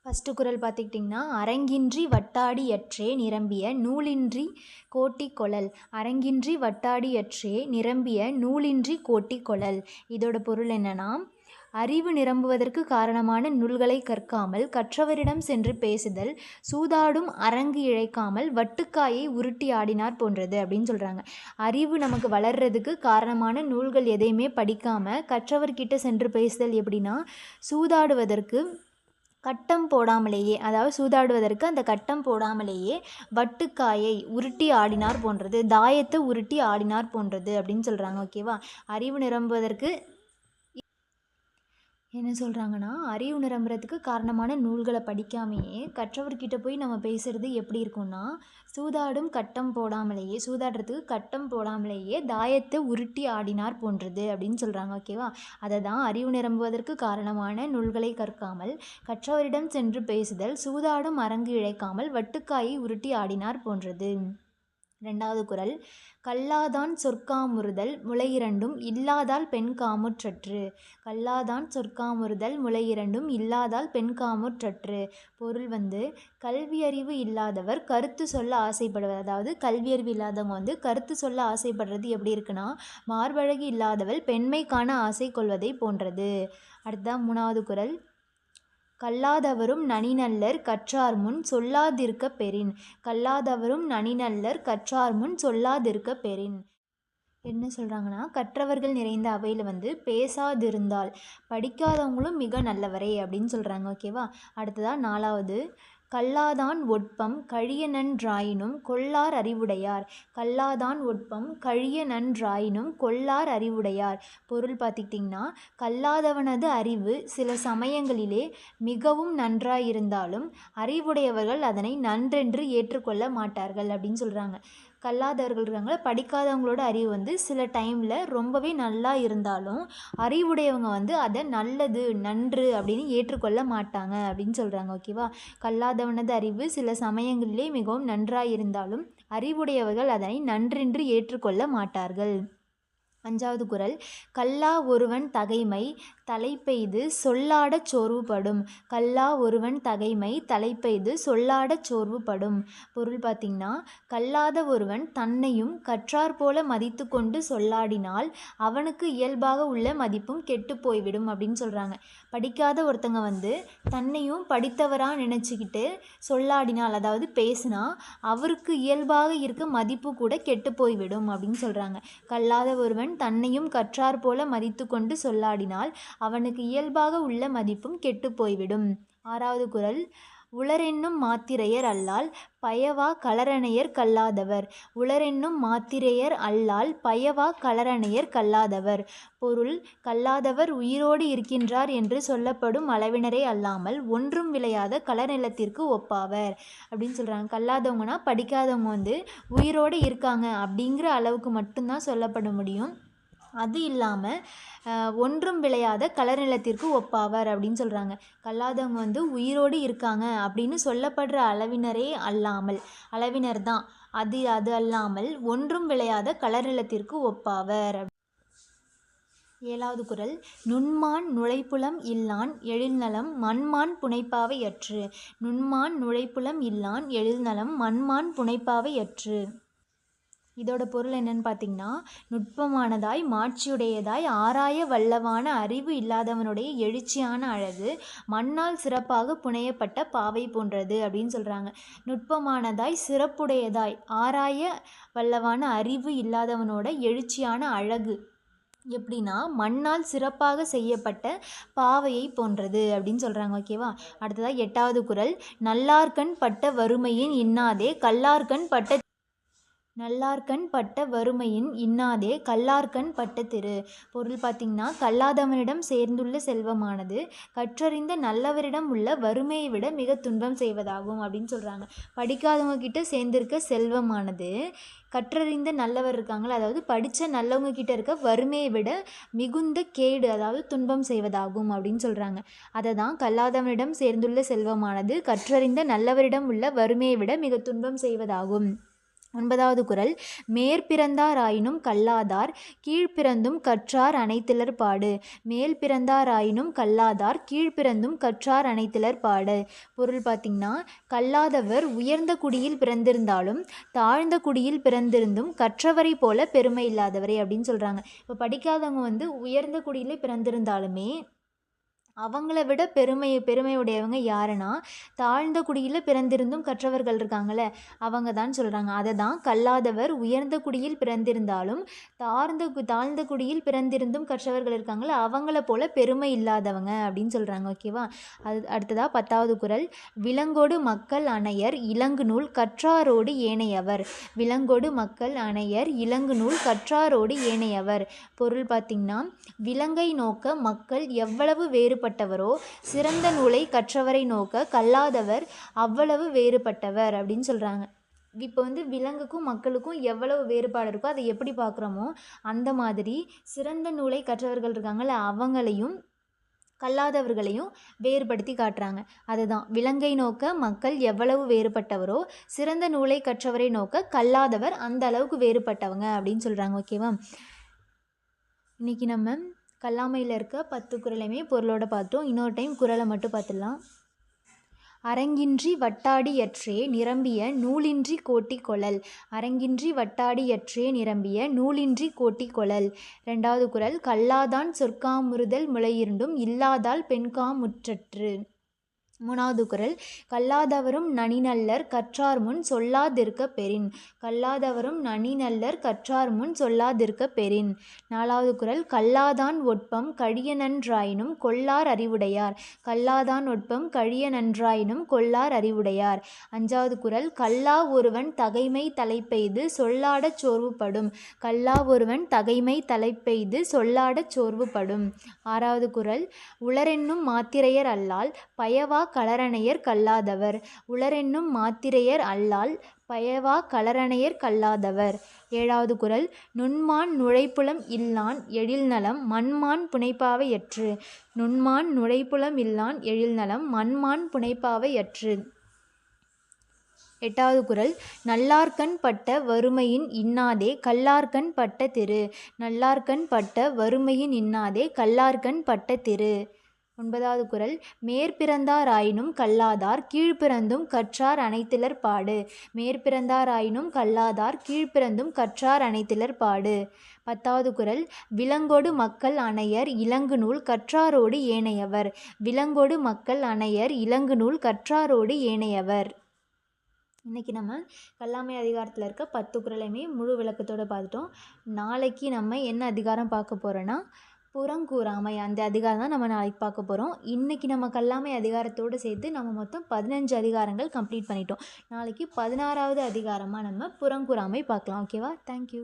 First குறள் பார்த்துக்கிட்டிங்கன்னா, அரங்கின்றி வட்டாடியற்றே நிரம்பிய நூலின்றி கோட்டி கொளல். அரங்கின்றி வட்டாடியற்றே நிரம்பிய நூலின்றி கோட்டி கொளல். இதோட பொருள் என்னன்னா, அறிவு நிரம்புவதற்கு காரணமான நூல்களை கற்காமல் கற்றவரிடம் சென்று பேசுதல் சூதாடும் அரங்கு இழைக்காமல் வட்டுக்காயை உருட்டி ஆடினார் போன்றது அப்படின்னு சொல்கிறாங்க. அறிவு நமக்கு வளர்றதுக்கு காரணமான நூல்கள் எதையுமே படிக்காமல் கற்றவர்கிட்ட சென்று பேசுதல் எப்படின்னா, சூதாடுவதற்கு கட்டம் போடாமலேயே, அதாவது சூதாடுவதற்கு அந்த கட்டம் போடாமலேயே வட்டுக்காயை உருட்டி ஆடினார் போன்றது, தாயத்தை உருட்டி ஆடினார் போன்றது அப்படின்னு சொல்கிறாங்க. ஓகேவா? அறிவு நிரம்புவதற்கு என்ன சொல்கிறாங்கன்னா, அறிவு நிரம்புறதுக்கு காரணமான நூல்களை படிக்காமையே கற்றவர்கிட்ட போய் நம்ம பேசுகிறது எப்படி இருக்கும்னா, சூதாடுறதுக்கு கட்டம் போடாமலேயே தாயத்தை உருட்டி ஆடினார் போன்றது அப்படின்னு சொல்கிறாங்க. ஓகேவா? அதை தான் அறிவு நிரம்புவதற்கு காரணமான நூல்களை கற்காமல் கற்றவரிடம் சென்று பேசுதல் சூதாடும் அரங்கு இழைக்காமல் வட்டுக்காயை உருட்டி ஆடினார் போன்றது. 2வது குறள், கல்லாதான் சொற்காமுறுதல் முளையிரண்டும் இல்லாதால் பெண் காமுற்றற்று. கல்லாதான் சொற்காமுறுதல் முளையிரண்டும் இல்லாதால் பெண் காமுற்றற்று. பொருள் கல்வி அறிவு இல்லாதவர் கருத்து சொல்ல ஆசைப்படுவது, அதாவது கல்வி அறிவு இல்லாதவங்க கருத்து சொல்ல ஆசைப்படுறது எப்படி இருக்குன்னா, மார்பழகி இல்லாதவள் பெண்மை காண ஆசை கொள்வதை போன்றது. அடுத்ததான் 3வது குறள், கல்லாதவரும் நனிநல்லர் கற்றார்முன் சொல்லாதிருக்க பெறின். கல்லாதவரும் நனிநல்லர் கற்றார்முன் சொல்லாதிருக்க பெறின். என்ன சொல்கிறாங்கன்னா, கற்றவர்கள் நிறைந்த அவையில் பேசாதிருந்தால் படிக்காதவங்களும் மிக நல்லவரே அப்படின்னு சொல்கிறாங்க. ஓகேவா? அடுத்ததாக 4வது, கல்லாதான் ஒட்பம் கழிய நன்றாயினும் கொள்ளார் அறிவுடையார். கல்லாதான் ஒட்பம் கழிய நன்றாயினும் கொள்ளார் அறிவுடையார். பொருள் பார்த்துக்கிட்டிங்கன்னா, கல்லாதவனது அறிவு சில சமயங்களிலே மிகவும் நன்றாயிருந்தாலும் அறிவுடையவர்கள் அதனை நன்றென்று ஏற்றுக்கொள்ள மாட்டார்கள் அப்படின்னு சொல்கிறாங்க. கல்லாதவர்கள் இருக்காங்கள, படிக்காதவங்களோட அறிவு சில டைமில் ரொம்பவே நல்லா இருந்தாலும் அறிவுடையவங்க அதை நல்லது நன்று அப்படின்னு ஏற்றுக்கொள்ள மாட்டாங்க அப்படின்னு சொல்கிறாங்க. ஓகேவா? கல்லாதவனது அறிவு சில சமயங்களிலே மிகவும் நன்றாயிருந்தாலும் அறிவுடையவர்கள் அதனை நன்றென்று ஏற்றுக்கொள்ள மாட்டார்கள். 5வது குறள், கல்லா ஒருவன் தகைமை தலைப்பெய்து சொல்லாடச் சோர்வுபடும். கல்லா ஒருவன் தகைமை தலைப்பெய்து சொல்லாடச் சோர்வுபடும். பொருள் பார்த்திங்கன்னா, கல்லாத ஒருவன் தன்னையும் கற்றார் போல மதித்து கொண்டு சொல்லாடினால் அவனுக்கு இயல்பாக உள்ள மதிப்பும் கெட்டு போய்விடும் அப்படின்னு சொல்கிறாங்க. படிக்காத ஒருத்தங்க தன்னையும் படித்தவராக நினச்சிக்கிட்டு சொல்லாடினால், அதாவது பேசினா அவருக்கு இயல்பாக இருக்க மதிப்பு கூட கெட்டு போய்விடும் அப்படின்னு சொல்கிறாங்க. கல்லாத ஒருவன் தன்னையும் கற்றார் போல மதித்து கொண்டு சொல்லாடினால் அவனுக்கு இயல்பாக உள்ள மதிப்பும் கெட்டு போய்விடும். 6வது குறள், உளரென்னும் மாத்திரையர் அல்லால் பயவா களரணையர் கல்லாதவர். உளரென்னும் மாத்திரையர் அல்லால் பயவா களரணையர் கல்லாதவர். பொருள், கல்லாதவர் உயிரோடு இருக்கின்றார் என்று சொல்லப்படும் அளவினரே அல்லாமல் ஒன்றும் விளையாத களநிலத்திற்கு ஒப்பாவர் அப்படின்னு சொல்கிறாங்க. கல்லாதவங்கன்னா படிக்காதவங்க உயிரோடு இருக்காங்க அப்படிங்கிற அளவுக்கு மட்டும்தான் சொல்லப்பட முடியும். அது இல்லாமல் ஒன்றும் விளையாத களநிலத்திற்கு ஒப்பாவர் அப்படின்னு சொல்கிறாங்க. கல்லாதவங்க உயிரோடு இருக்காங்க அப்படின்னு சொல்லப்படுற அளவினர் தான், அது அல்லாமல் ஒன்றும் விளையாத களநிலத்திற்கு ஒப்பாவர். 7வது குறள், நுண்மான் நுழைப்புலம் இல்லான் எழில்நலம் மண்மான் புனைப்பாவை அற்று. நுண்மான் நுழைப்புலம் இல்லான் எழில்நலம் மண்மான் புனைப்பாவை அற்று. இதோட பொருள் என்னன்னு பார்த்தீங்கன்னா, நுட்பமானதாய் மாட்சியுடையதாய் ஆராய வல்லவான அறிவு இல்லாதவனுடைய எழுச்சியான அழகு மண்ணால் சிறப்பாக புனையப்பட்ட பாவை போன்றது அப்படின்னு சொல்கிறாங்க. நுட்பமானதாய் சிறப்புடையதாய் ஆராய வல்லவான அறிவு இல்லாதவனோட எழுச்சியான அழகு எப்படின்னா, மண்ணால் சிறப்பாக செய்யப்பட்ட பாவையை போன்றது அப்படின்னு சொல்கிறாங்க. ஓகேவா? அடுத்ததாக 8வது குறள், நல்லார்கண் பட்ட வறுமையின் இன்னாதே நல்லார்கண் பட்ட வறுமையின் இன்னாதே கல்லார்கண் பட்ட திரு. பொருள் பார்த்திங்கன்னா, கல்லாதவனிடம் சேர்ந்துள்ள செல்வமானது கற்றறிந்த நல்லவரிடம் உள்ள வறுமையை விட மிக துன்பம் செய்வதாகும் அப்படின்னு சொல்கிறாங்க. படிக்காதவங்க கிட்ட சேர்ந்திருக்க செல்வமானது கற்றறிந்த நல்லவர் இருக்காங்களா, அதாவது படித்த நல்லவங்க கிட்ட இருக்க வறுமையை விட மிகுந்த கேடு, அதாவது துன்பம் செய்வதாகும் அப்படின்னு சொல்கிறாங்க. அதை தான் கல்லாதவனிடம் சேர்ந்துள்ள செல்வமானது கற்றறிந்த நல்லவரிடம் உள்ள வறுமையை விட மிக துன்பம் செய்வதாகும். 9வது குறள் மேற்பிறந்தாராயினும் கல்லாதார் கீழ்ப்பிறந்தும் கற்றார் அனைத்திலர் பாடு. மேல் பிறந்தாராயினும் கல்லாதார் கீழ்ப்பிறந்தும் கற்றார் அனைத்திலர் பாடு. பொருள் பார்த்திங்கன்னா, கல்லாதவர் உயர்ந்த குடியில் பிறந்திருந்தாலும் தாழ்ந்த குடியில் பிறந்திருந்தும் கற்றவரை போல பெருமை இல்லாதவரே அப்படின்னு சொல்கிறாங்க. இப்போ படிக்காதவங்க உயர்ந்த குடியிலே பிறந்திருந்தாலுமே அவங்கள விட பெருமையுடையவங்க யாருன்னா, தாழ்ந்த குடியில் பிறந்திருந்தும் கற்றவர்கள் இருக்காங்களே அவங்க தான் சொல்கிறாங்க. அதை தான் கல்லாதவர் உயர்ந்த குடியில் பிறந்திருந்தாலும் தாழ்ந்த குடியில் பிறந்திருந்தும் கற்றவர்கள் இருக்காங்களே அவங்கள போல பெருமை இல்லாதவங்க அப்படின்னு சொல்கிறாங்க. ஓகேவா? அடுத்ததாக 10வது குறள் விலங்கோடு மக்கள் அணையர் இலங்கு நூல் கற்றாரோடு ஏனையவர். விலங்கோடு மக்கள் அணையர் இலங்கு நூல் கற்றாரோடு ஏனையவர். பொருள் பார்த்திங்கன்னா, விலங்கை நோக்க மக்கள் எவ்வளவு வேறுபட்டவரோ சிறந்த நூலை கற்றவரை நோக்க கல்லாதவர் அவ்வளவு வேறுபட்டவர் அப்படின்னு சொல்கிறாங்க. இப்போ விலங்குக்கும் மக்களுக்கும் எவ்வளவு வேறுபாடு இருக்கோ அதை எப்படி பார்க்குறோமோ அந்த மாதிரி சிறந்த நூலை கற்றவர்கள் இருக்காங்கள்ல அவங்களையும் கல்லாதவர்களையும் வேறுபடுத்தி காட்டுறாங்க. அதுதான் விலங்கை நோக்க மக்கள் எவ்வளவு வேறுபட்டவரோ சிறந்த நூலை கற்றவரை நோக்க கல்லாதவர் அந்த அளவுக்கு வேறுபட்டவங்க அப்படின்னு சொல்கிறாங்க. ஓகேவா? இன்றைக்கி நம்ம கல்லாமையில் இருக்க 10 குறளையுமே பொருளோட பார்த்தோம். இன்னொரு டைம் குறளை மட்டும் பார்த்துடலாம். அரங்கின்றி வட்டாடியற்றே நிரம்பிய நூலின்றி கோட்டி கொளல். அரங்கின்றி வட்டாடியற்றே நிரம்பிய நூலின்றி கோட்டி கொளல். 2வது குறள் கல்லாதான் சொற்காமுறுதல் முளையிருண்டும் இல்லாதால் பெண்காம் முற்றற்று. 3வது குறள் கல்லாதவரும் நனிநல்லர் கற்றார் முன் சொல்லாதிருக்க பெறின். கல்லாதவரும் நனிநல்லர் கற்றார் முன் சொல்லாதிருக்க பெறின். 4வது குறள் கல்லாதான் ஒட்பம் கழிய நன்றாயினும் கொள்ளார் அறிவுடையார். கல்லாதான் ஒட்பம் கழிய நன்றாயினும் கொள்ளார் அறிவுடையார். 5வது குறள் கல்லா ஒருவன் தகைமை தலைப்பெய்து சொல்லாடச் சோர்வுபடும். கல்லா ஒருவன் தகைமை தலைப்பெய்து சொல்லாடச் சோர்வுபடும். 6வது குறள் உளரென்னும் மாத்திரையர் அல்லால் பயவா களரணையர் கல்லாதவர். உளரென்னும் மாத்திரையர் அல்லால் பயவா களரணையர் கல்லாதவர். 7வது குறள் நுண்மான் நுழைப்புலம் இல்லான் எழில்நலம் மண்மான் புனைப்பாவையற்று. நுண்மான் நுழைப்புலம் இல்லான் எழில்நலம் மண்மான் புனைப்பாவையற்று. 8வது குறள் நல்லார்கண் பட்ட வறுமையின் இன்னாதே கல்லார்கண் பட்ட திரு. நல்லார்கண் பட்ட வறுமையின் இன்னாதே கல்லார்கண் பட்ட திரு. 9வது குறள் மேற்பிறந்தாராயினும் கல்லாதார் கீழ்ப்பிறந்தும் கற்றார் அனைத்திலர் பாடு. மேற்பிறந்தாராயினும் கல்லாதார் கீழ்ப்பிறந்தும் கற்றார் அனைத்திலர் பாடு. 10வது குறள் விலங்கோடு மக்கள் அணையர் இலங்கு நூல் கற்றாரோடு ஏனையவர். விலங்கோடு மக்கள் அணையர் இலங்கு நூல் கற்றாரோடு ஏனையவர். இன்றைக்கி நம்ம கல்லாமை அதிகாரத்தில் இருக்க 10 குறளையுமே முழு விளக்கத்தோடு பார்த்துட்டோம். நாளைக்கு நம்ம என்ன அதிகாரம் பார்க்க போகிறோன்னா புறங்கூறாமை. அந்த அதிகாரம் தான் நம்ம நாளைக்கு பார்க்க போகிறோம். இன்றைக்கி நம்ம கல்லாமை அதிகாரத்தோடு சேர்த்து நம்ம மொத்தம் 15 அதிகாரங்கள் கம்ப்ளீட் பண்ணிட்டோம். நாளைக்கு 16வது அதிகாரமாக நம்ம புறங்கூறாமை பார்க்கலாம். ஓகேவா? தேங்க்யூ.